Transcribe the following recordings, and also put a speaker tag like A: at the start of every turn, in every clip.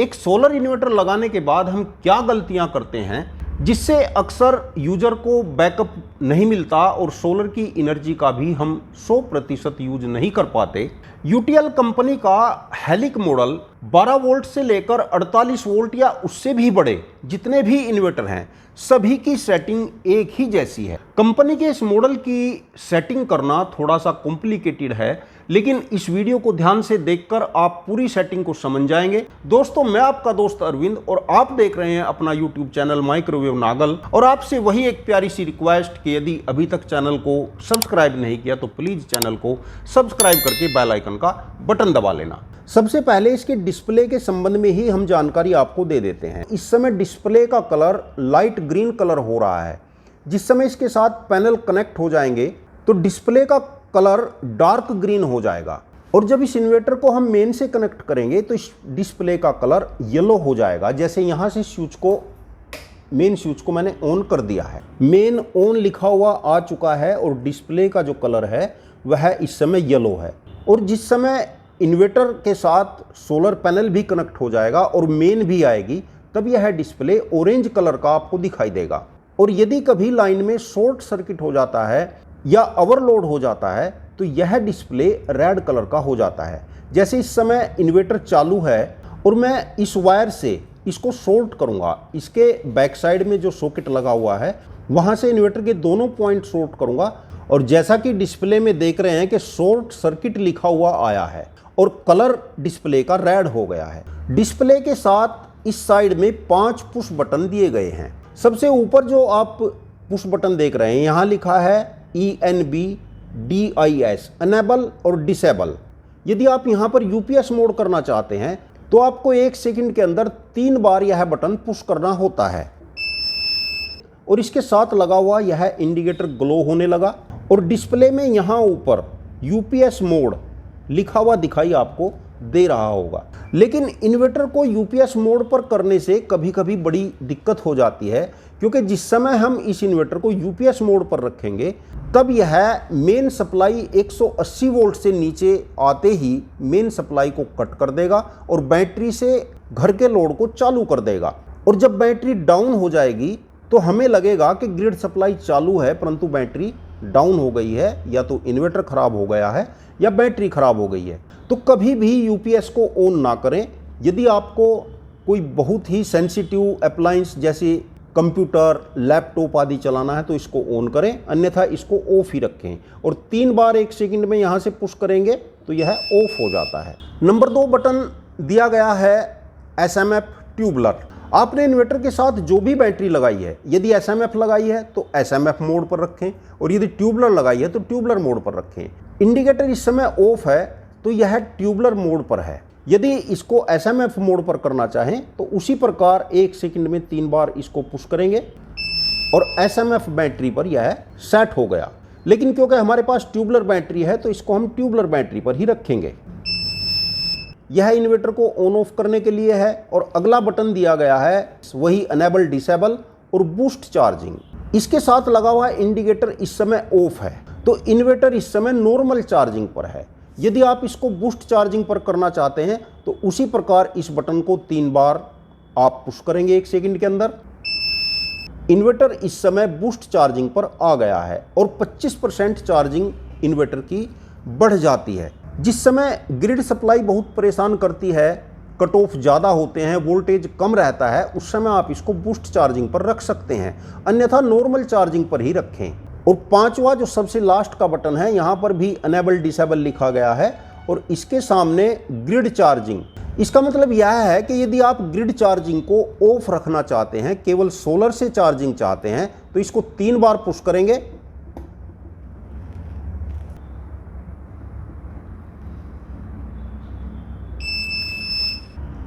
A: एक solar inverter लगाने के बाद हम क्या गलतियां करते हैं जिससे अक्सर यूजर को बैकअप नहीं मिलता और सोलर की एनर्जी का भी हम 100% यूज नहीं कर पाते। यूटीएल कंपनी का हेलिक मॉडल 12 वोल्ट से लेकर 48 वोल्ट या उससे भी बड़े जितने भी इन्वर्टर हैं सभी की सेटिंग एक ही जैसी है। कंपनी के इस मॉडल की सेटिंग करना थोड़ा सा कॉम्प्लिकेटेड है, लेकिन इस वीडियो को ध्यान से देखकर आप पूरी सेटिंग को समझ जाएंगे। दोस्तों, मैं आपका दोस्त अरविंद और आप देख रहे हैं अपना यूट्यूब चैनल माइक्रोवेव नागल। और आपसे वही एक प्यारी सी रिक्वेस्ट कि यदि अभी तक चैनल को सब्सक्राइब नहीं किया तो प्लीज चैनल को सब्सक्राइब करके बेल आइकन का बटन दबा लेना। सबसे पहले इसके डिस्प्ले के संबंध में ही हम जानकारी आपको दे देते हैं। इस समय डिस्प्ले का कलर लाइट ग्रीन कलर हो रहा है। जिस समय इसके साथ पैनल कनेक्ट हो जाएंगे तो डिस्प्ले का कलर डार्क ग्रीन हो जाएगा और जब इस इन्वर्टर को हम मेन से कनेक्ट करेंगे तो इस डिस्प्ले का कलर येलो हो जाएगा। जैसे यहाँ से मेन स्विच को मैंने ऑन कर दिया है, मेन ऑन लिखा हुआ आ चुका है और डिस्प्ले का जो कलर है वह इस समय येलो है। और जिस समय इन्वर्टर के साथ सोलर पैनल भी कनेक्ट हो जाएगा और मेन भी आएगी तब यह डिस्प्ले ऑरेंज कलर का आपको दिखाई देगा। और यदि कभी लाइन में शॉर्ट सर्किट हो जाता है या ओवरलोड हो जाता है तो यह डिस्प्ले रेड कलर का हो जाता है। जैसे इस समय इन्वर्टर चालू है और मैं इस वायर से इसको शॉर्ट करूंगा, इसके बैक साइड में जो सॉकेट लगा हुआ है वहां से इन्वर्टर के दोनों पॉइंट शॉर्ट करूंगा और जैसा कि डिस्प्ले में देख रहे हैं कि शॉर्ट सर्किट लिखा हुआ आया है और कलर डिस्प्ले का रेड हो गया है। डिस्प्ले के साथ इस साइड में 5 पुश बटन दिए गए हैं। सबसे ऊपर जो आप पुश बटन देख रहे हैं यहाँ लिखा है ENBDIS, अनेबल और डिसेबल। यदि आप यहाँ पर यूपीएस मोड करना चाहते हैं तो आपको 1 सेकंड के अंदर 3 बार यह बटन पुश करना होता है। और इसके साथ लगा हुआ यह इंडिकेटर ग्लो होने लगा और डिस्प्ले में यहाँ ऊपर यूपीएस मोड लिखा हुआ दिखाई आपको दे रहा होगा। लेकिन इन्वर्टर को यूपीएस मोड पर करने से कभी कभी बड़ी दिक्कत हो जाती है, क्योंकि जिस समय हम इस इन्वर्टर को यूपीएस मोड पर रखेंगे तब यह मेन सप्लाई 180 वोल्ट से नीचे आते ही मेन सप्लाई को कट कर देगा और बैटरी से घर के लोड को चालू कर देगा। और जब बैटरी डाउन हो जाएगी तो हमें लगेगा कि ग्रिड सप्लाई चालू है परंतु बैटरी डाउन हो गई है, या तो इन्वर्टर खराब हो गया है या बैटरी खराब हो गई है। तो कभी भी यूपीएस को ऑन ना करें। यदि आपको कोई बहुत ही सेंसिटिव अप्लायंस जैसे कंप्यूटर, लैपटॉप आदि चलाना है तो इसको ऑन करें, अन्यथा इसको ऑफ ही रखें। और 3 बार 1 सेकंड में यहाँ से पुश करेंगे तो यह ऑफ हो जाता है। नंबर 2 बटन दिया गया है SMF ट्यूबलर। आपने इन्वर्टर के साथ जो भी बैटरी लगाई है, यदि SMF लगाई है तो SMF मोड पर रखें और यदि ट्यूबलर लगाई है तो ट्यूबलर मोड पर रखें। इंडिकेटर इस समय ऑफ है तो यह ट्यूबलर मोड पर है। यदि इसको SMF मोड पर करना चाहें तो उसी प्रकार 1 सेकंड में 3 बार इसको पुश करेंगे और SMF बैटरी पर यह सेट हो गया। लेकिन क्योंकि हमारे पास ट्यूबलर बैटरी है तो इसको हम ट्यूबलर बैटरी पर ही रखेंगे। यह इन्वर्टर को ऑन ऑफ करने के लिए है। और अगला बटन दिया गया है वही अनेबल, डिसेबल और बूस्ट चार्जिंग। इसके साथ लगा हुआ इंडिकेटर इस समय ऑफ है तो इन्वर्टर इस समय नॉर्मल चार्जिंग पर है। यदि आप इसको बूस्ट चार्जिंग पर करना चाहते हैं तो उसी प्रकार इस बटन को 3 बार आप पुश करेंगे 1 सेकंड के अंदर। इन्वर्टर इस समय बूस्ट चार्जिंग पर आ गया है और 25% चार्जिंग इन्वर्टर की बढ़ जाती है। जिस समय ग्रिड सप्लाई बहुत परेशान करती है, कट ऑफ ज़्यादा होते हैं, वोल्टेज कम रहता है, उस समय आप इसको बूस्ट चार्जिंग पर रख सकते हैं, अन्यथा नॉर्मल चार्जिंग पर ही रखें। और 5वां जो सबसे लास्ट का बटन है यहाँ पर भी अनेबल, डिसेबल लिखा गया है और इसके सामने ग्रिड चार्जिंग। इसका मतलब यह है कि यदि आप ग्रिड चार्जिंग को ऑफ रखना चाहते हैं, केवल सोलर से चार्जिंग चाहते हैं तो इसको 3 बार पुश करेंगे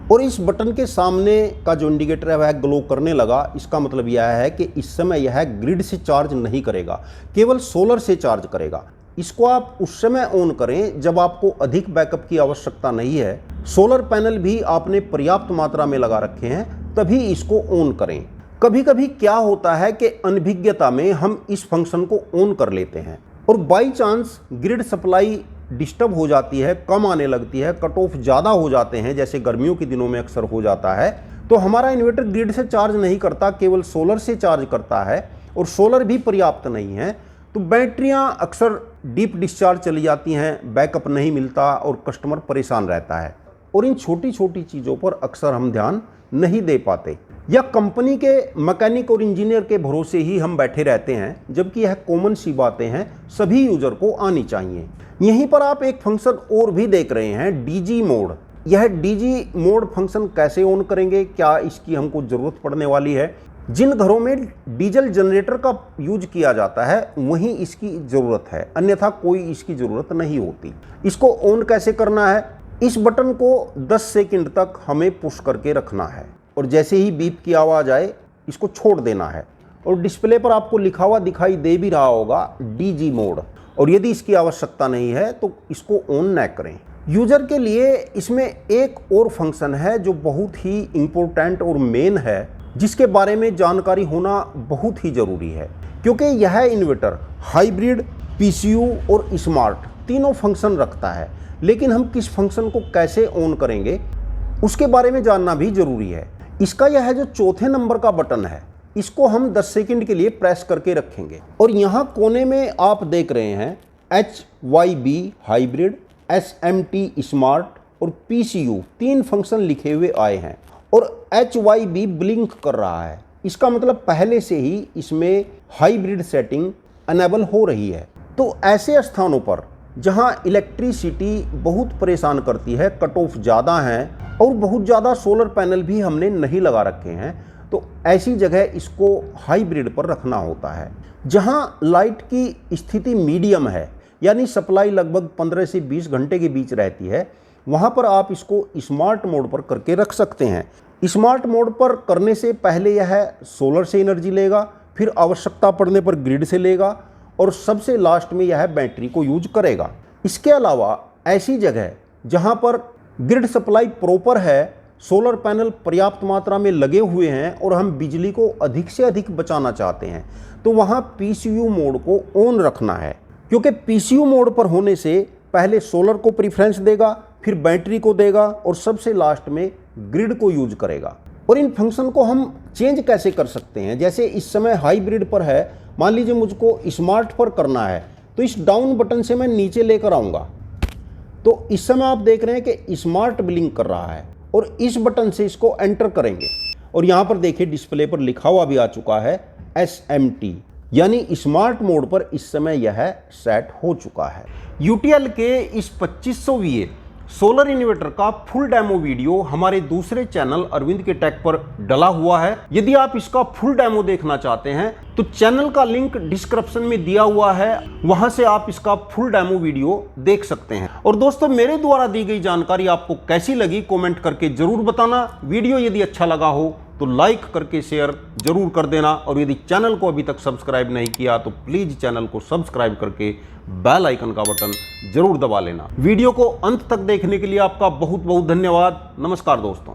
A: और इस बटन के सामने का जो इंडिकेटर है वह ग्लो करने लगा। इसका मतलब यह है कि इस समय यह ग्रिड से चार्ज नहीं करेगा, केवल सोलर से चार्ज करेगा। इसको आप उस समय ऑन करें जब आपको अधिक बैकअप की आवश्यकता नहीं है, सोलर पैनल भी आपने पर्याप्त मात्रा में लगा रखे हैं, तभी इसको ऑन करें। कभी कभी क्या होता है कि अनभिज्ञता में हम इस फंक्शन को ऑन कर लेते हैं और by chance grid supply disturb हो जाती है, कम आने लगती है, कट ऑफ ज़्यादा हो जाते हैं, जैसे गर्मियों के दिनों में अक्सर हो जाता है, तो हमारा इन्वर्टर ग्रिड से चार्ज नहीं करता, केवल सोलर से चार्ज करता है और सोलर भी पर्याप्त नहीं है, तो बैटरियां अक्सर डीप डिस्चार्ज चली जाती हैं, बैकअप नहीं मिलता और कस्टमर परेशान रहता है। और इन छोटी छोटी चीज़ों पर अक्सर हम ध्यान नहीं दे पाते, या कंपनी के मैकेनिक और इंजीनियर के भरोसे ही हम बैठे रहते हैं, जबकि यह कॉमन सी बातें हैं, सभी यूजर को आनी चाहिए। यहीं पर आप एक फंक्शन और भी देख रहे हैं, डीजी मोड। यह डीजी मोड फंक्शन कैसे ऑन करेंगे, क्या इसकी हमको ज़रूरत पड़ने वाली है? जिन घरों में डीजल जनरेटर का यूज किया जाता है वहीं इसकी ज़रूरत है, अन्यथा कोई इसकी ज़रूरत नहीं होती। इसको ऑन कैसे करना है? इस बटन को 10 सेकंड तक हमें पुश करके रखना है और जैसे ही बीप की आवाज़ आए इसको छोड़ देना है। और डिस्प्ले पर आपको लिखा हुआ दिखाई दे भी रहा होगा डीजी मोड, और यदि इसकी आवश्यकता नहीं है तो इसको ऑन न करें। यूजर के लिए इसमें एक और फंक्शन है जो बहुत ही इम्पोर्टेंट और मेन है, जिसके बारे में जानकारी होना बहुत ही ज़रूरी है, क्योंकि यह इन्वर्टर हाइब्रिड, पीसीयू और स्मार्ट तीनों फंक्शन रखता है। लेकिन हम किस फंक्शन को कैसे ऑन करेंगे उसके बारे में जानना भी ज़रूरी है। इसका यह जो चौथे नंबर का बटन है, इसको हम 10 सेकंड के लिए प्रेस करके रखेंगे और यहाँ कोने में आप देख रहे हैं HYB हाइब्रिड, SMT स्मार्ट और PCU 3 फंक्शन लिखे हुए आए हैं और HYB ब्लिंक कर रहा है। इसका मतलब पहले से ही इसमें हाइब्रिड सेटिंग अनेबल हो रही है। तो ऐसे स्थानों पर जहां इलेक्ट्रिसिटी बहुत परेशान करती है, कट ऑफ ज़्यादा है और बहुत ज़्यादा सोलर पैनल भी हमने नहीं लगा रखे हैं, तो ऐसी जगह इसको हाइब्रिड पर रखना होता है। जहां लाइट की स्थिति मीडियम है, यानी सप्लाई लगभग 15 से 20 घंटे के बीच रहती है, वहां पर आप इसको स्मार्ट मोड पर करके रख सकते हैं। स्मार्ट मोड पर करने से पहले यह सोलर से एनर्जी लेगा, फिर आवश्यकता पड़ने पर ग्रिड से लेगा और सबसे लास्ट में यह बैटरी को यूज करेगा। इसके अलावा ऐसी जगह जहां पर ग्रिड सप्लाई प्रॉपर है, सोलर पैनल पर्याप्त मात्रा में लगे हुए हैं और हम बिजली को अधिक से अधिक बचाना चाहते हैं, तो वहां PCU मोड को ऑन रखना है, क्योंकि PCU मोड पर होने से पहले सोलर को प्रीफरेंस देगा, फिर बैटरी को देगा और सबसे लास्ट में ग्रिड को यूज करेगा। और इन फंक्शन को हम चेंज कैसे कर सकते हैं? जैसे इस समय हाइब्रिड पर है, मान लीजिए मुझको स्मार्ट पर करना है, तो इस डाउन बटन से मैं नीचे लेकर आऊँगा, तो इस समय आप देख रहे हैं कि स्मार्ट ब्लिंक कर रहा है और इस बटन से इसको एंटर करेंगे और यहाँ पर देखिए डिस्प्ले पर लिखा हुआ भी आ चुका है SMT, यानी स्मार्ट मोड पर इस समय यह सेट हो चुका है। UTL के इस 2500 VA सोलर इन्वर्टर का फुल डेमो वीडियो हमारे दूसरे चैनल अरविंद के टेक पर डला हुआ है। यदि आप इसका फुल डेमो देखना चाहते हैं तो चैनल का लिंक डिस्क्रिप्शन में दिया हुआ है, वहां से आप इसका फुल डेमो वीडियो देख सकते हैं। और दोस्तों, मेरे द्वारा दी गई जानकारी आपको कैसी लगी कमेंट करके जरूर बताना। वीडियो यदि अच्छा लगा हो तो लाइक करके शेयर जरूर कर देना और यदि चैनल को अभी तक सब्सक्राइब नहीं किया तो प्लीज चैनल को सब्सक्राइब करके बेल आइकन का बटन जरूर दबा लेना। वीडियो को अंत तक देखने के लिए आपका बहुत बहुत धन्यवाद। नमस्कार दोस्तों।